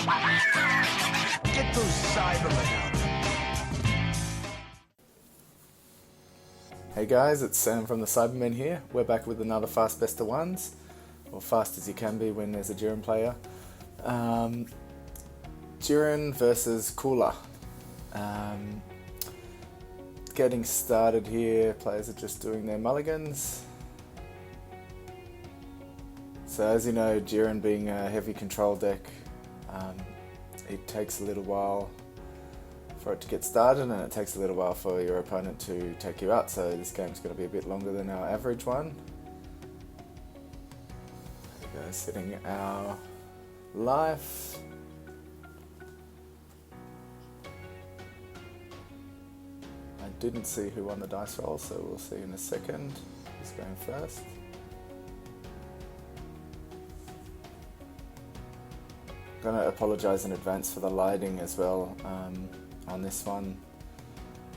Get those Cybermen out. Hey guys, it's Sam from the Cybermen here. We're back with another Fast Best of Ones, or fast as you can be when there's a Jiren player. Jiren versus Cooler. Getting started here, players are just doing their mulligans. So as you know, Jiren being a heavy control deck, it takes a little while for it to get started, and it takes a little while for your opponent to take you out, so this game's going to be a bit longer than our average one. There we go, setting our life. I didn't see who won the dice roll, so we'll see in a second. Who's going first? I'm going to apologise in advance for the lighting as well. On this one,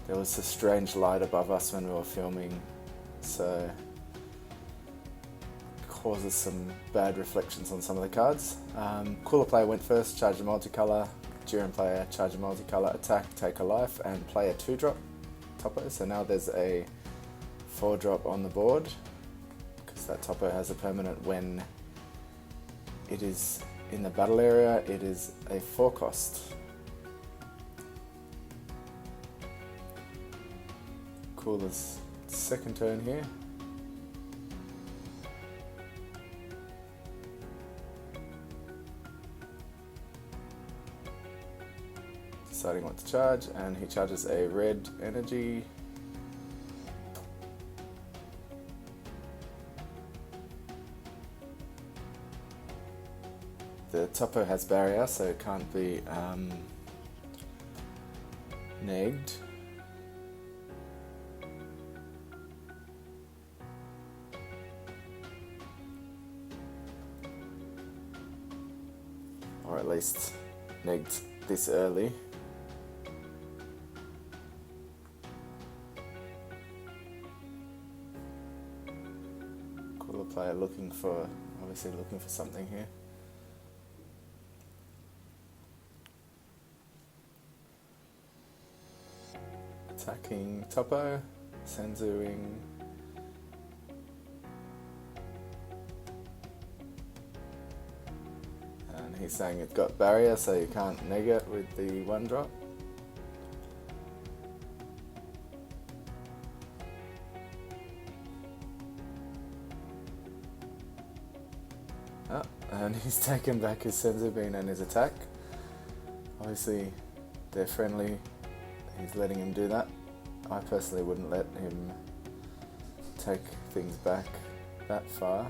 there was a strange light above us when we were filming, so it causes some bad reflections on some of the cards. Cooler player went first, charge a multicolour. Jiren player, charge a multicolour, attack, take a life, and play a 2-drop topo. So now there's a 4-drop on the board, because that topo has a permanent when it is in the battle area. It is a 4-cost. Cooler's second turn here. Deciding what to charge, and he charges a red energy. The topo has barrier, so it can't be negged. Or at least negged this early. Cooler player obviously looking for something here. Attacking topo, senzuing. And he's saying it's got barrier, so you can't neg it with the 1-drop. Oh, and he's taken back his senzu bean and his attack. Obviously, they're friendly. He's letting him do that. I personally wouldn't let him take things back that far.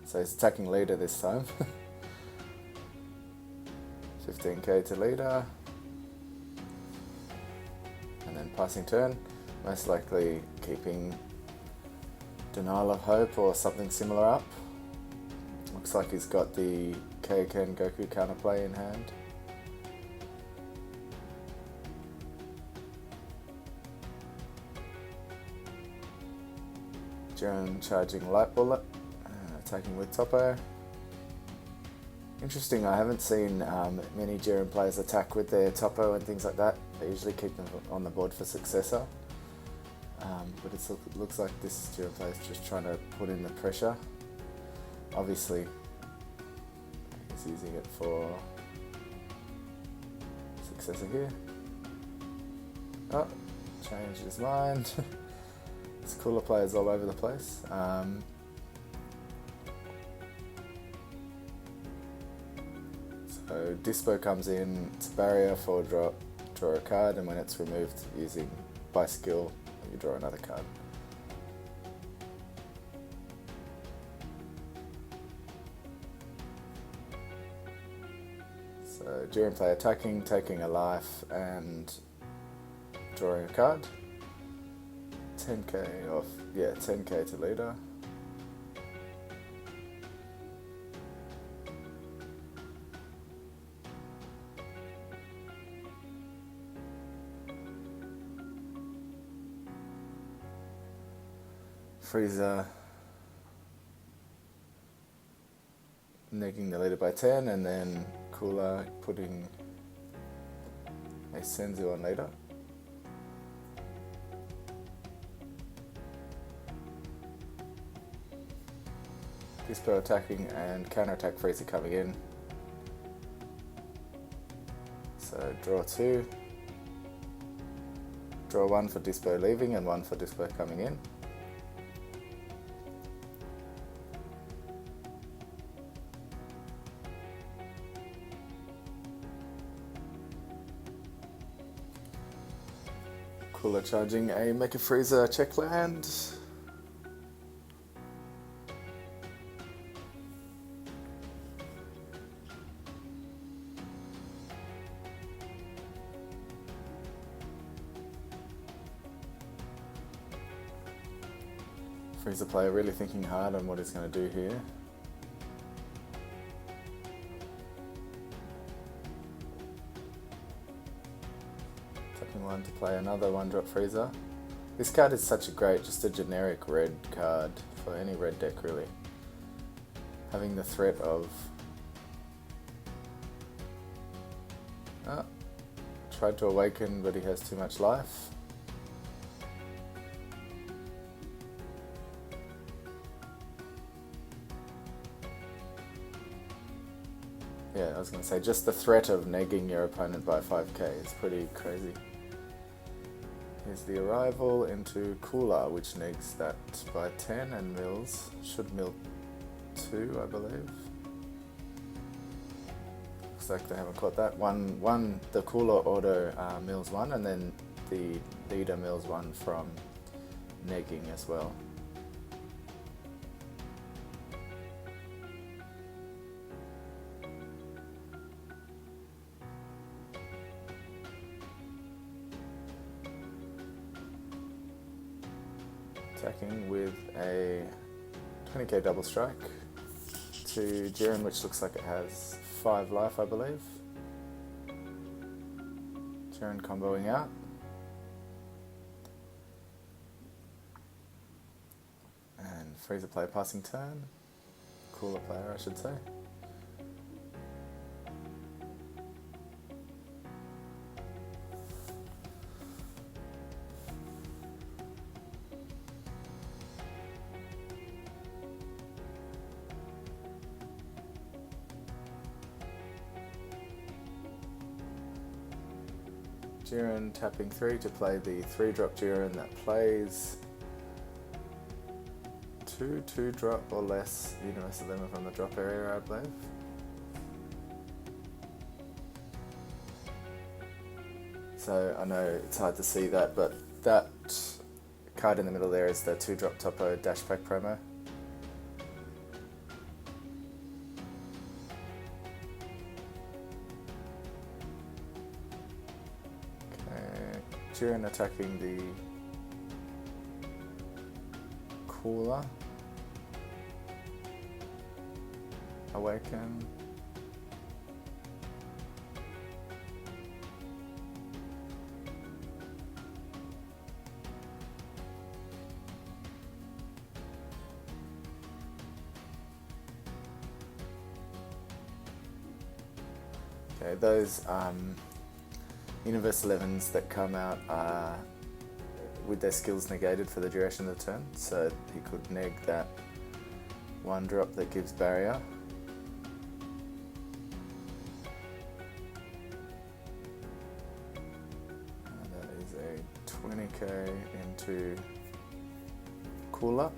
So he's attacking leader this time. 15k to leader. And then passing turn. Most likely keeping Denial of Hope or something similar up. Looks like he's got the Kaioken Goku counterplay in hand. Jiren charging Light Bullet, attacking with topo. Interesting, I haven't seen many Jiren players attack with their topo and things like that. They usually keep them on the board for successor. But it looks like this Jiren player is just trying to put in the pressure. Obviously, he's using it for successor here. Oh, changed his mind. There's Cooler players all over the place. So Dispo comes in, it's a barrier, 4-drop, draw a card, and when it's removed using by skill, you draw another card. So Jiren player attacking, taking a life, and drawing a card. 10k off, 10k to leader. Frieza negging the leader by 10, and then Cooler putting a Senzu on leader. Dispo attacking and counter-attack Frieza coming in. So draw 2. Draw 1 for Dispo leaving and 1 for Dispo coming in. Cooler charging a Mecha Frieza check land. Frieza player really thinking hard on what he's going to do here. Tapping 1 to play another 1-drop Frieza. This card is such a great, just a generic red card for any red deck really. Having the threat of... tried to awaken but he has too much life. Yeah, I was going to say, just the threat of negging your opponent by 5k is pretty crazy. Here's the arrival into Cooler, which negs that by 10 and mills. Should mill 2, I believe. Looks like they haven't caught that. The Cooler auto mills 1, and then the leader mills 1 from negging as well. Attacking with a 20k double strike to Jiren, which looks like it has 5 life, I believe. Jiren comboing out. And Frieza player passing turn. Cooler player, I should say. Jiren tapping 3 to play the 3-drop Jiren that plays 2 2-drop or less Universal Limit from the drop area, I believe. So I know it's hard to see that, but that card in the middle there is the 2-drop Topo Dash Pack promo. Jiren attacking the Cooler. Awaken. Okay, those Universal 11s that come out are with their skills negated for the duration of the turn, so he could neg that 1-drop that gives barrier. And that is a 20k into Cooler.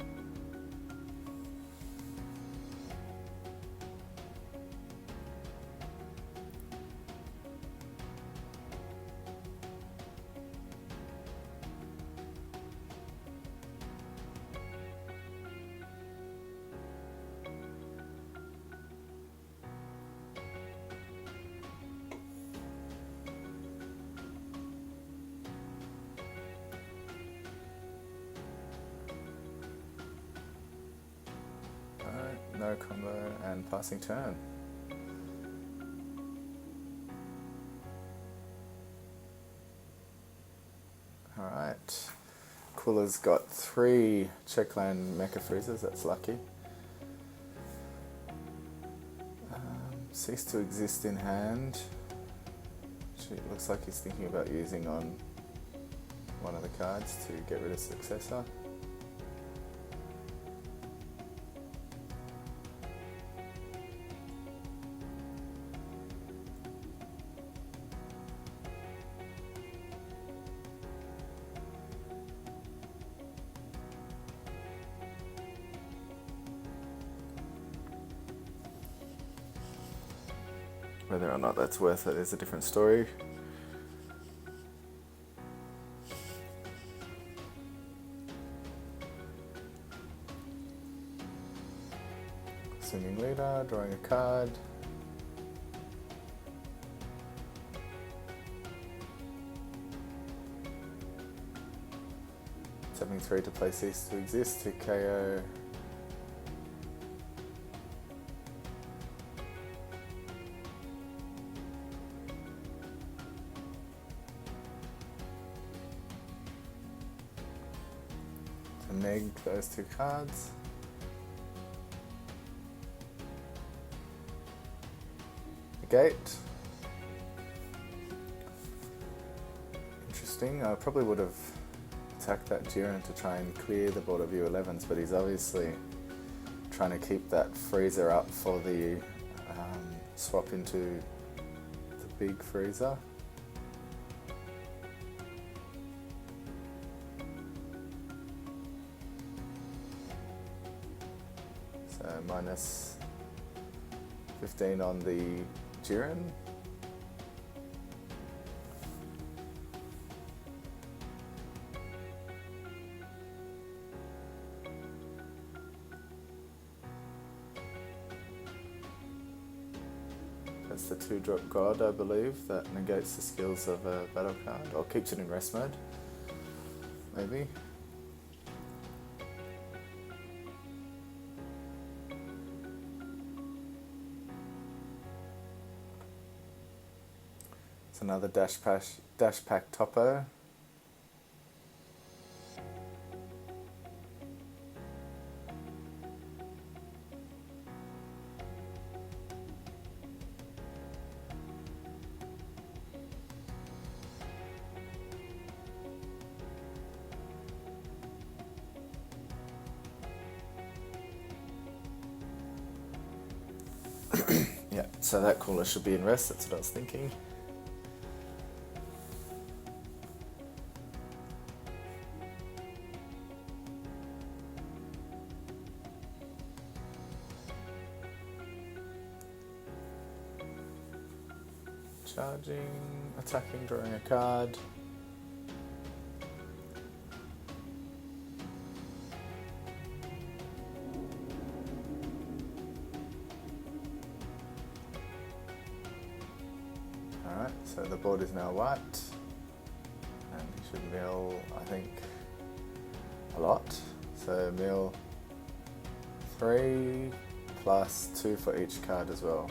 No combo and passing turn. Alright. Cooler's got 3 Checkland Mecha Freezers, that's lucky. Cease to exist in hand. Actually, it looks like he's thinking about using on one of the cards to get rid of Successor. Whether or not that's worth it is a different story. Swinging leader, drawing a card. Tapping 3 to play Cease to Exist to KO. Neg those 2 cards. Negate. Interesting. I probably would have attacked that Jiren to try and clear the board of U11s, but he's obviously trying to keep that freezer up for the swap into the big freezer. Minus 15 on the Jiren. That's the 2-drop God, I believe, that negates the skills of a battle card, or keeps it in rest mode, maybe. Another dash pack topo. Yeah, so that cooler should be in rest, that's what I was thinking. Charging, attacking, drawing a card. Alright, so the board is now white. And he should mill, I think, a lot. So mill 3 plus 2 for each card as well.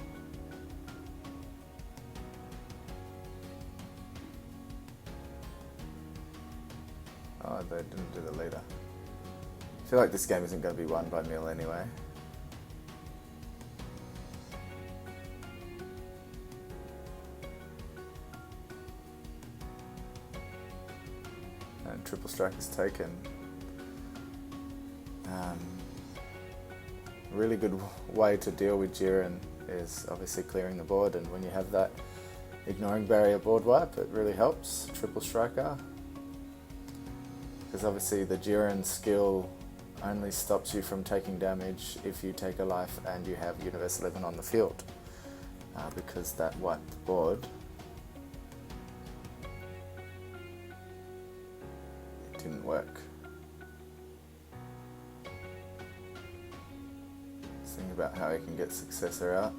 Oh, they didn't do the leader. I feel like this game isn't going to be won by mill anyway. And triple strike is taken. Really good way to deal with Jiren is obviously clearing the board, and when you have that ignoring barrier board wipe, it really helps. Triple striker. Because obviously the Jiren skill only stops you from taking damage if you take a life and you have Universe 11 on the field. Because that wiped the board. It didn't work. Thinking about how he can get Successor out.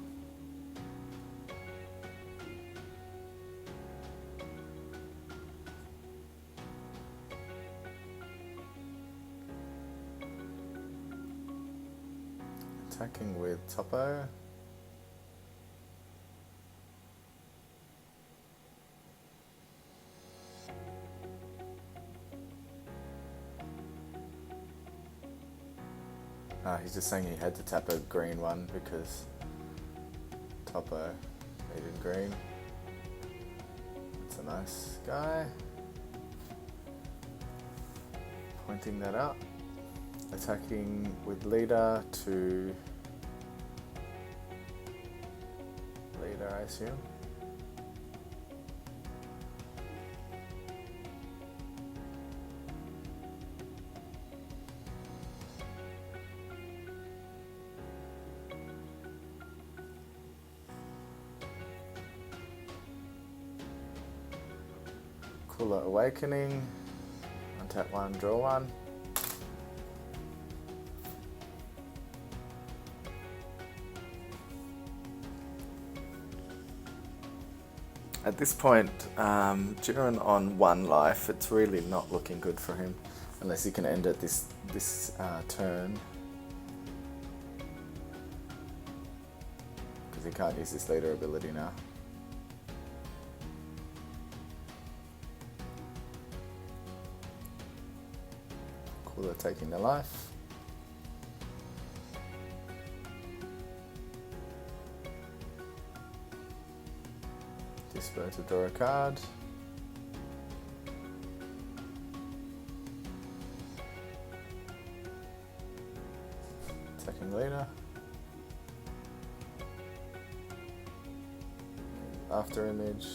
Attacking with Topo. He's just saying he had to tap a green one because Topo, Eden Green. That's a nice guy. Pointing that out. Attacking with leader to leader, I assume. Cooler Awakening. Untap one, draw one. At this point, Jiren on 1 life, it's really not looking good for him, unless he can end it this turn. Because he can't use his leader ability now. Cooler taking the life. Dispo to draw a card. Second leader. After image.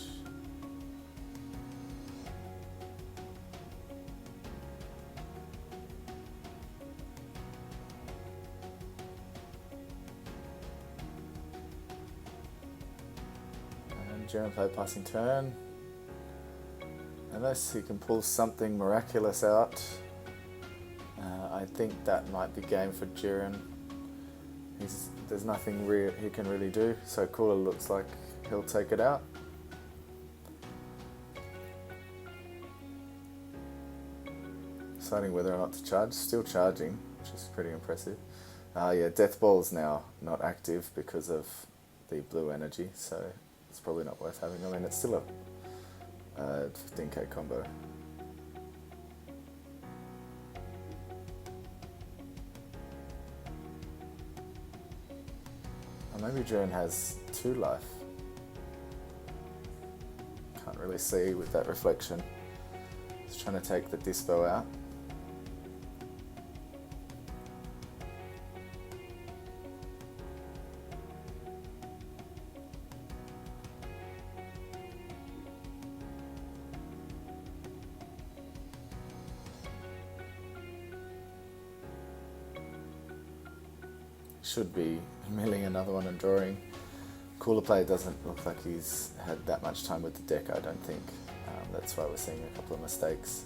Jiren play passing turn. Unless he can pull something miraculous out, I think that might be game for Jiren. There's nothing he can really do, so Cooler looks like he'll take it out. Deciding whether or not to charge. Still charging, which is pretty impressive. Yeah, Death Ball's now not active because of the blue energy, so it's probably not worth having. I mean, it's still a 15k combo. Or maybe Jiren has 2 life. Can't really see with that reflection. Just trying to take the Dispo out. Should be milling another one and drawing. Cooler Play doesn't look like he's had that much time with the deck, I don't think. That's why we're seeing a couple of mistakes.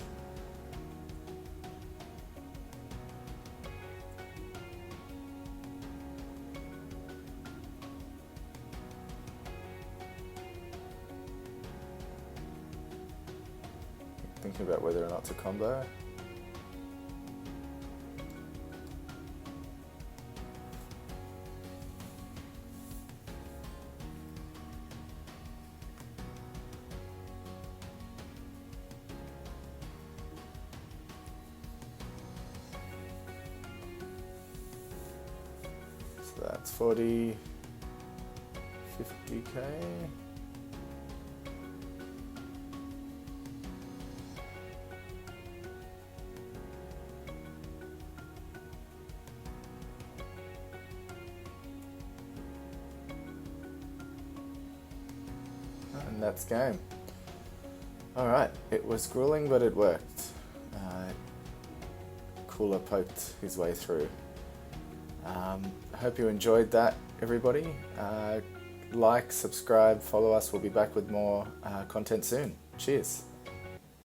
Thinking about whether or not to combo. So that's 40, 50k. And that's game. Alright, it was grueling, but it worked. Cooler poked his way through. I hope you enjoyed that, everybody. Like, subscribe, follow us. We'll be back with more content soon. Cheers.